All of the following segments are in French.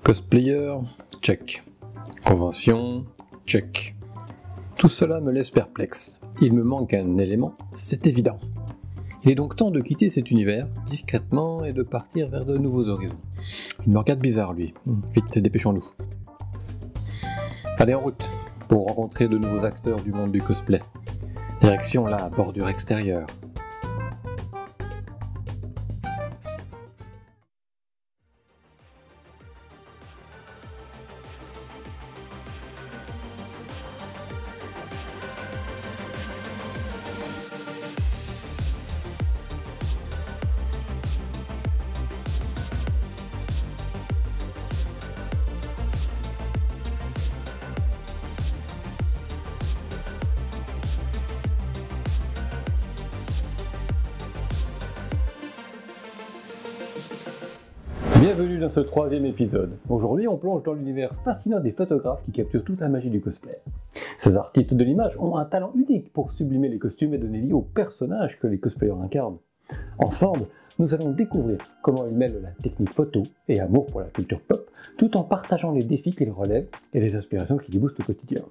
Cosplayer, check. Convention, check. Tout cela me laisse perplexe. Il me manque un élément, c'est évident. Il est donc temps de quitter cet univers, discrètement, et de partir vers de nouveaux horizons. Il me regarde bizarre, lui. Vite, dépêchons-nous. Allez, en route, pour rencontrer de nouveaux acteurs du monde du cosplay. Direction la bordure extérieure. Bienvenue dans ce troisième épisode. Aujourd'hui, on plonge dans l'univers fascinant des photographes qui capturent toute la magie du cosplay. Ces artistes de l'image ont un talent unique pour sublimer les costumes et donner vie aux personnages que les cosplayers incarnent. Ensemble, nous allons découvrir comment ils mêlent la technique photo et amour pour la culture pop, tout en partageant les défis qu'ils relèvent et les inspirations qui les boostent au quotidien.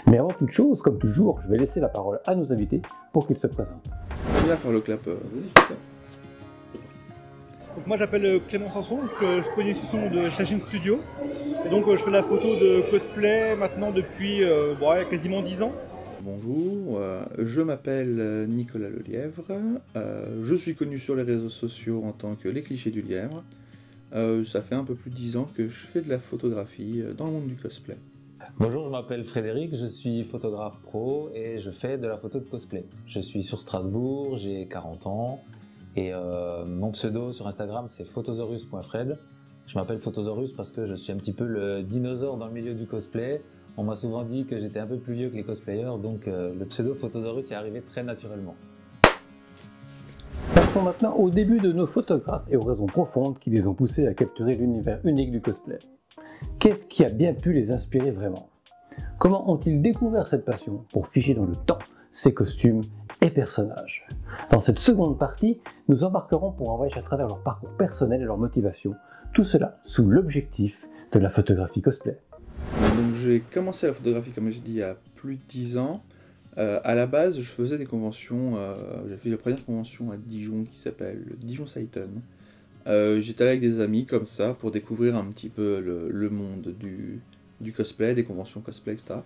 Mais avant toute chose, comme toujours, je vais laisser la parole à nos invités pour qu'ils se présentent. Je vais faire le clap. Donc moi j'appelle Clément Sanson, je connais ce son de Chachine Studio. Et donc je fais de la photo de cosplay maintenant depuis quasiment 10 ans. Bonjour, je m'appelle Nicolas Lelièvre. Je suis connu sur les réseaux sociaux en tant que Les Clichés du Lièvre. Ça fait un peu plus de 10 ans que je fais de la photographie dans le monde du cosplay. Bonjour, je m'appelle Frédéric, je suis photographe pro et je fais de la photo de cosplay. Je suis sur Strasbourg, j'ai 40 ans. Et mon pseudo sur Instagram c'est photosaurus.fred. Je m'appelle Photosaurus parce que je suis un petit peu le dinosaure dans le milieu du cosplay. On m'a souvent dit que j'étais un peu plus vieux que les cosplayers, donc le pseudo Photosaurus est arrivé très naturellement. Passons maintenant au début de nos photographes et aux raisons profondes qui les ont poussés à capturer l'univers unique du cosplay. Qu'est-ce qui a bien pu les inspirer vraiment? Comment ont-ils découvert cette passion pour figer dans le temps ces costumes et personnages? Dans cette seconde partie, nous embarquerons pour un voyage à travers leur parcours personnel et leur motivation, tout cela sous l'objectif de la photographie cosplay. Donc j'ai commencé la photographie, comme je dis, il y a plus de 10 ans. À la base, je faisais des conventions, j'ai fait la première convention à Dijon qui s'appelle Dijon Saiton. J'étais allé avec des amis comme ça pour découvrir un petit peu le monde du cosplay, des conventions cosplay, etc.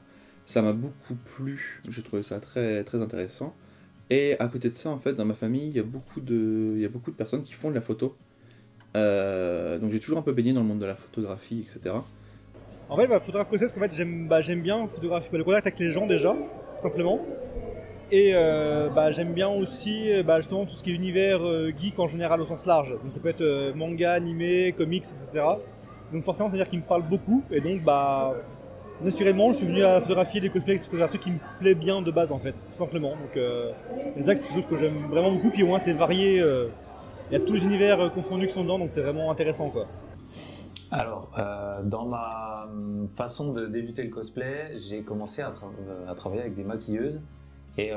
Ça m'a beaucoup plu, j'ai trouvé ça très, très intéressant. Et à côté de ça, en fait, dans ma famille, il y a beaucoup de personnes qui font de la photo. Donc j'ai toujours un peu baigné dans le monde de la photographie, etc. En fait, photographe cosplay, parce qu'en fait j'aime bien photographier le contact avec les gens déjà, tout simplement. Et j'aime bien aussi justement tout ce qui est univers geek en général au sens large. Donc ça peut être manga, animé, comics, etc. Donc forcément, c'est-à-dire qu'il me parle beaucoup. Et donc naturellement, je suis venu à photographier des cosplays parce que c'est un truc qui me plaît bien de base en fait, tout simplement. Donc les axes, c'est quelque chose que j'aime vraiment beaucoup, puis au moins c'est varié, il y a tous les univers confondus qui sont dedans, donc c'est vraiment intéressant quoi. Alors, dans ma façon de débuter le cosplay, j'ai commencé à travailler avec des maquilleuses et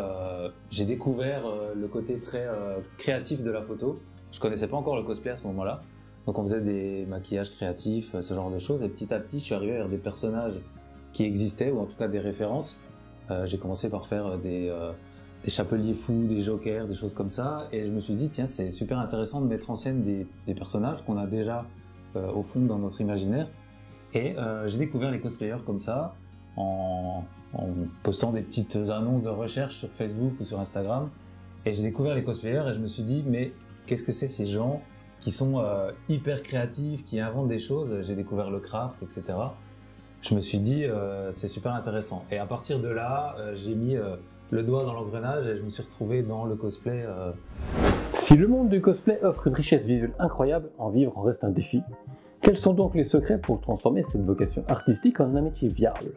j'ai découvert le côté très créatif de la photo. Je connaissais pas encore le cosplay à ce moment-là, donc on faisait des maquillages créatifs, ce genre de choses, et petit à petit je suis arrivé vers des personnages qui existaient, ou en tout cas des références. J'ai commencé par faire des chapeliers fous, des jokers, des choses comme ça, et je me suis dit tiens, c'est super intéressant de mettre en scène des personnages qu'on a déjà au fond dans notre imaginaire. Et j'ai découvert les cosplayers comme ça en postant des petites annonces de recherche sur Facebook ou sur Instagram, et j'ai découvert les cosplayers et je me suis dit mais qu'est-ce que c'est ces gens qui sont hyper créatifs, qui inventent des choses. J'ai découvert le craft, etc. Je me suis dit c'est super intéressant, et à partir de là j'ai mis le doigt dans l'engrenage et je me suis retrouvé dans le cosplay. Si le monde du cosplay offre une richesse visuelle incroyable, en vivre en reste un défi. Quels sont donc les secrets pour transformer cette vocation artistique en un métier viable?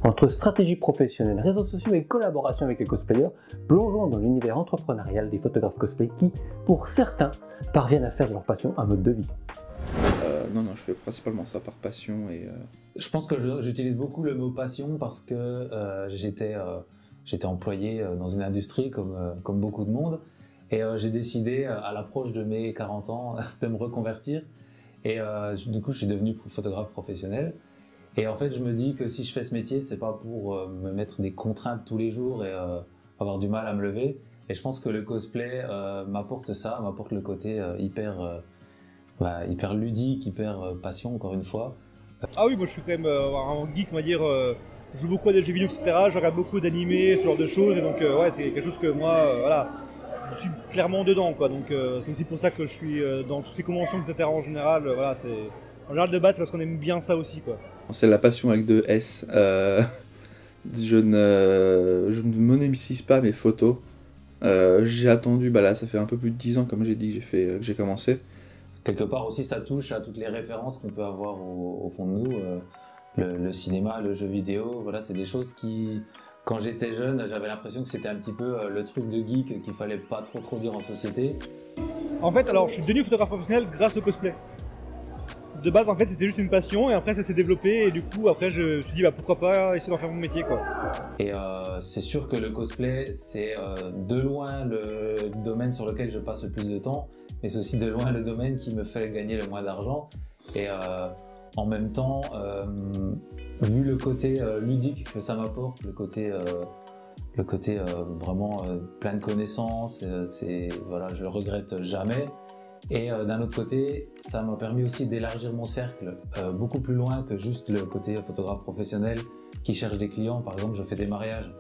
Entre stratégie professionnelle, réseaux sociaux et collaboration avec les cosplayers, plongeons dans l'univers entrepreneurial des photographes cosplay qui, pour certains, parviennent à faire de leur passion un mode de vie. Non, je fais principalement ça par passion et... Je pense que j'utilise beaucoup le mot passion parce que j'étais employé dans une industrie comme beaucoup de monde, et j'ai décidé à l'approche de mes 40 ans de me reconvertir Et du coup, je suis devenu photographe professionnel. Et en fait, je me dis que si je fais ce métier, c'est pas pour me mettre des contraintes tous les jours et avoir du mal à me lever. Et je pense que le cosplay m'apporte ça, m'apporte le côté hyper ludique, hyper passion, encore une fois. Ah oui, moi je suis quand même un geek, on va dire. Je joue beaucoup à des jeux vidéo, etc. Je regarde beaucoup d'animés, ce genre de choses. Et donc, ouais, c'est quelque chose que moi, voilà, je suis clairement dedans, quoi. Donc, c'est aussi pour ça que je suis dans toutes ces conventions, etc. En général, voilà, c'est. En général, de base, c'est parce qu'on aime bien ça aussi, quoi. C'est la passion avec 2 S. Je ne monétise pas mes photos. J'ai attendu, là ça fait un peu plus de 10 ans comme j'ai dit que j'ai commencé. Quelque part aussi ça touche à toutes les références qu'on peut avoir au fond de nous, le cinéma, le jeu vidéo, voilà, c'est des choses qui, quand j'étais jeune, j'avais l'impression que c'était un petit peu le truc de geek qu'il fallait pas trop dire en société. En fait, alors je suis devenu photographe professionnel grâce au cosplay. De base, en fait, c'était juste une passion et après ça s'est développé et du coup, après, je me suis dit pourquoi pas essayer d'en faire mon métier, quoi. Et c'est sûr que le cosplay, c'est de loin le domaine sur lequel je passe le plus de temps, mais c'est aussi de loin le domaine qui me fait gagner le moins d'argent. Et en même temps, vu le côté ludique que ça m'apporte, le côté vraiment plein de connaissances, voilà, je le regrette jamais. Et d'un autre côté, ça m'a permis aussi d'élargir mon cercle beaucoup plus loin que juste le côté photographe professionnel qui cherche des clients. Par exemple, je fais des mariages.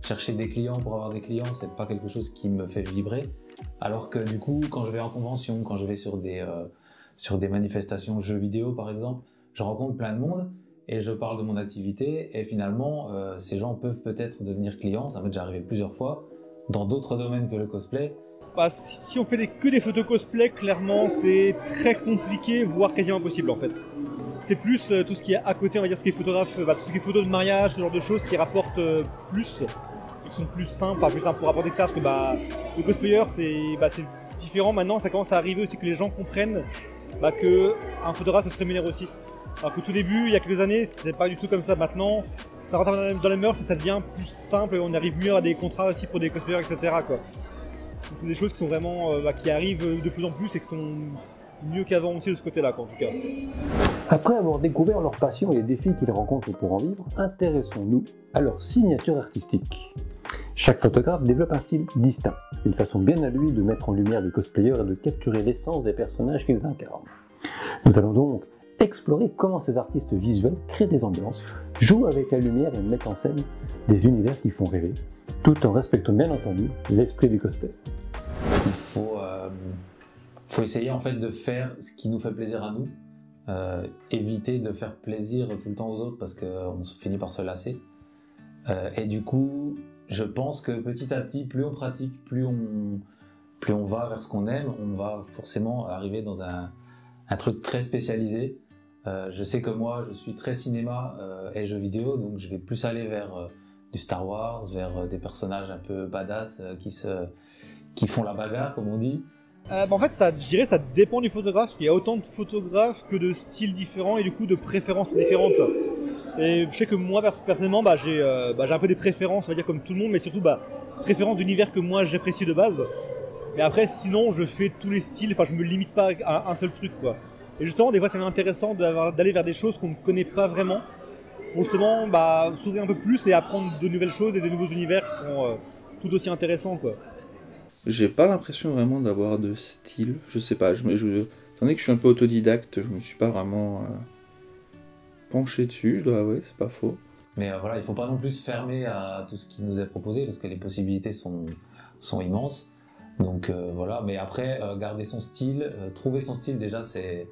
Chercher des clients pour avoir des clients, c'est pas quelque chose qui me fait vibrer. Alors que du coup, quand je vais en convention, quand je vais sur des manifestations jeux vidéo par exemple, je rencontre plein de monde et je parle de mon activité et finalement, ces gens peuvent peut-être devenir clients. Ça m'est déjà arrivé plusieurs fois dans d'autres domaines que le cosplay. Si on fait que des photos cosplay, clairement, c'est très compliqué, voire quasiment impossible en fait. C'est plus tout ce qui est à côté, on va dire, ce qui est photographe, tout ce qui est photos de mariage, ce genre de choses qui rapportent plus, et qui sont plus simples, plus simples pour rapporter ça, parce que le cosplayer, c'est différent maintenant, ça commence à arriver aussi que les gens comprennent qu'un photographe, ça se rémunère aussi. Alors qu'au tout début, il y a quelques années, c'était pas du tout comme ça. Maintenant, ça rentre dans les mœurs et ça devient plus simple, et on arrive mieux à des contrats aussi pour des cosplayers, etc., quoi. Donc c'est des choses qui sont vraiment, qui arrivent de plus en plus et qui sont mieux qu'avant aussi de ce côté-là, quoi, en tout cas. Après avoir découvert leur passion et les défis qu'ils rencontrent pour en vivre, intéressons-nous à leur signature artistique. Chaque photographe développe un style distinct, une façon bien à lui de mettre en lumière les cosplayers et de capturer l'essence des personnages qu'ils incarnent. Nous allons donc explorer comment ces artistes visuels créent des ambiances, jouent avec la lumière et mettent en scène des univers qui font rêver, tout en respectant bien entendu l'esprit du cosplay. Il faut essayer en fait de faire ce qui nous fait plaisir à nous, éviter de faire plaisir tout le temps aux autres parce qu'on finit par se lasser. Et du coup, je pense que petit à petit, plus on pratique, plus on va vers ce qu'on aime, on va forcément arriver dans un truc très spécialisé. Je sais que moi, je suis très cinéma et jeux vidéo, donc je vais plus aller vers du Star Wars, vers des personnages un peu badass qui font la bagarre, comme on dit. En fait, je dirais ça dépend du photographe, parce qu'il y a autant de photographes que de styles différents et du coup de préférences différentes. Et je sais que moi, personnellement, j'ai un peu des préférences, on va dire comme tout le monde, mais surtout préférences d'univers que moi j'apprécie de base. Mais après, sinon, je fais tous les styles, je me limite pas à un seul truc, quoi. Et justement, des fois, c'est intéressant d'aller vers des choses qu'on ne connaît pas vraiment, pour justement s'ouvrir un peu plus et apprendre de nouvelles choses et de nouveaux univers qui sont tout aussi intéressants, quoi. J'ai pas l'impression vraiment d'avoir de style, je sais pas, étant donné que je suis un peu autodidacte, je me suis pas vraiment penché dessus, je dois avouer, c'est pas faux. Mais voilà, il faut pas non plus se fermer à tout ce qui nous est proposé, parce que les possibilités sont immenses. Donc voilà, mais après, garder son style, trouver son style déjà, c'est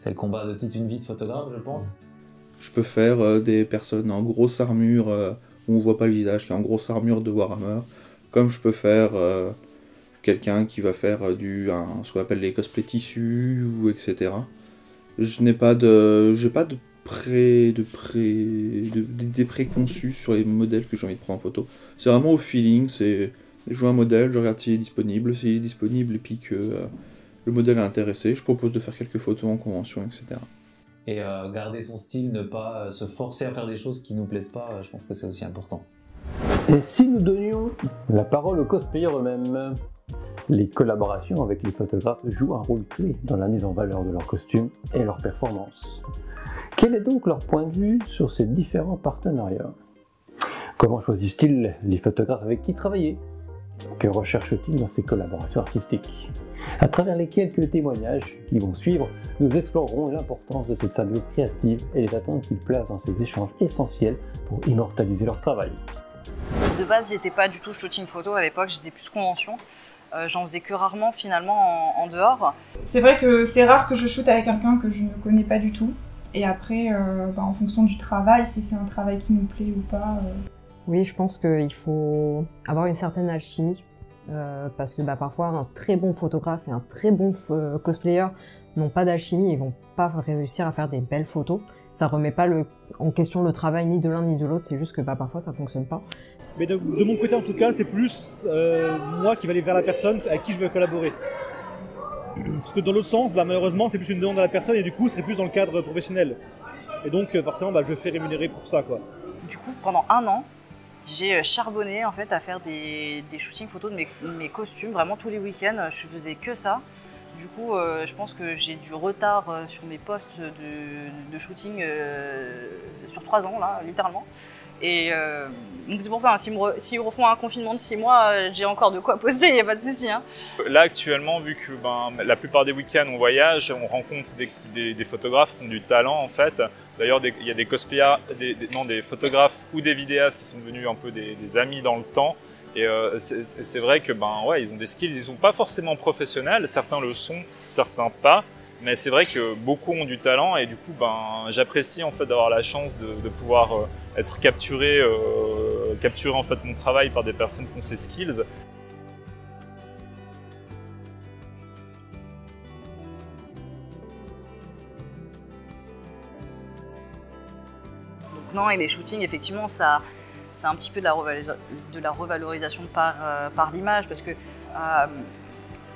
le combat de toute une vie de photographe, je pense. Je peux faire des personnes en grosse armure, où on voit pas le visage, qui est en grosse armure de Warhammer, comme je peux faire quelqu'un qui va faire ce qu'on appelle les cosplays tissus, ou etc. J'ai pas d'idées préconçues sur les modèles que j'ai envie de prendre en photo. C'est vraiment au feeling, je vois un modèle, je regarde s'il est disponible et puis que le modèle est intéressé, je propose de faire quelques photos en convention, etc. Et garder son style, ne pas se forcer à faire des choses qui nous plaisent pas, je pense que c'est aussi important. Et si nous donnions la parole aux cosplayers eux-mêmes? Les collaborations avec les photographes jouent un rôle clé dans la mise en valeur de leurs costumes et leurs performances. Quel est donc leur point de vue sur ces différents partenariats? Comment choisissent-ils les photographes avec qui travailler? Que recherchent-ils dans ces collaborations artistiques? À travers les quelques témoignages qui vont suivre, nous explorerons l'importance de cette symbiose créative et les attentes qu'ils placent dans ces échanges essentiels pour immortaliser leur travail. De base, j'étais pas du tout shooting photo à l'époque, j'étais plus convention. J'en faisais que rarement finalement en dehors. C'est vrai que c'est rare que je shoote avec quelqu'un que je ne connais pas du tout. Et après, en fonction du travail, si c'est un travail qui me plaît ou pas. Oui, je pense qu'il faut avoir une certaine alchimie. Parce que parfois un très bon photographe et un très bon cosplayer n'ont pas d'alchimie et vont pas réussir à faire des belles photos. Ça remet pas en question le travail ni de l'un ni de l'autre, c'est juste que parfois ça fonctionne pas. Mais de mon côté en tout cas, c'est plus moi qui vais aller vers la personne avec qui je veux collaborer. Parce que dans l'autre sens, malheureusement, c'est plus une demande à la personne et du coup, ce serait plus dans le cadre professionnel. Et donc forcément, je fais rémunérer pour ça, quoi. Du coup, pendant 1 an, j'ai charbonné en fait à faire des shootings photos de mes costumes, vraiment tous les week-ends, je faisais que ça. Du coup, je pense que j'ai du retard sur mes postes de shooting sur 3 ans, là, littéralement. Et donc c'est pour ça, s'ils refont un confinement de 6 mois, j'ai encore de quoi poser, il n'y a pas de souci. Hein. Là, actuellement, vu que la plupart des week-ends on voyage, on rencontre des photographes qui ont du talent en fait. D'ailleurs, il y a des cosplayers, des photographes ou des vidéastes qui sont devenus un peu des amis dans le temps. Et c'est vrai que ouais, ils ont des skills, ils sont pas forcément professionnels, certains le sont, certains pas. Mais c'est vrai que beaucoup ont du talent et du coup, j'apprécie en fait d'avoir la chance de pouvoir être capturer en fait mon travail par des personnes qui ont ces skills. Donc non, et les shootings, effectivement, ça, c'est un petit peu de la revalorisation par l'image parce que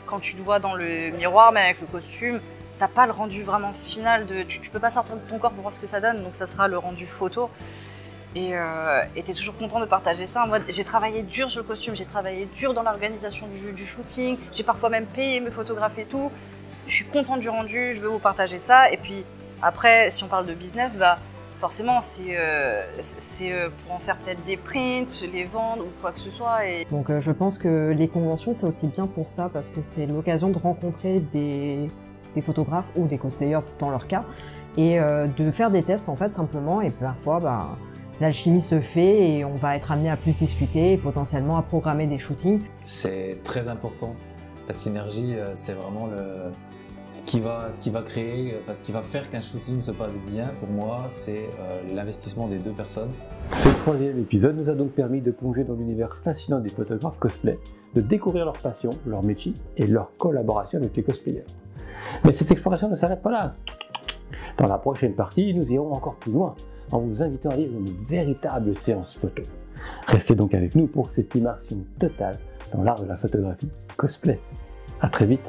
quand tu te vois dans le miroir, mais avec le costume, t'as pas le rendu vraiment final, tu peux pas sortir de ton corps pour voir ce que ça donne, donc ça sera le rendu photo. Et t'es toujours content de partager ça. Moi, j'ai travaillé dur sur le costume, j'ai travaillé dur dans l'organisation du shooting, j'ai parfois même payé mes photographes et tout. Je suis contente du rendu, je veux vous partager ça. Et puis après, si on parle de business, forcément, c'est pour en faire peut-être des prints, les vendre ou quoi que ce soit. Donc je pense que les conventions, c'est aussi bien pour ça, parce que c'est l'occasion de rencontrer des photographes ou des cosplayers dans leur cas, et de faire des tests en fait simplement, et parfois l'alchimie se fait et on va être amené à plus discuter et potentiellement à programmer des shootings. C'est très important, la synergie c'est vraiment ce qui va créer, ce qui va faire qu'un shooting se passe bien pour moi, c'est l'investissement des 2 personnes. Ce 3e épisode nous a donc permis de plonger dans l'univers fascinant des photographes cosplay, de découvrir leur passion, leur métier et leur collaboration avec les cosplayers. Mais cette exploration ne s'arrête pas là. Dans la prochaine partie, nous irons encore plus loin en vous invitant à vivre une véritable séance photo. Restez donc avec nous pour cette immersion totale dans l'art de la photographie cosplay. À très vite.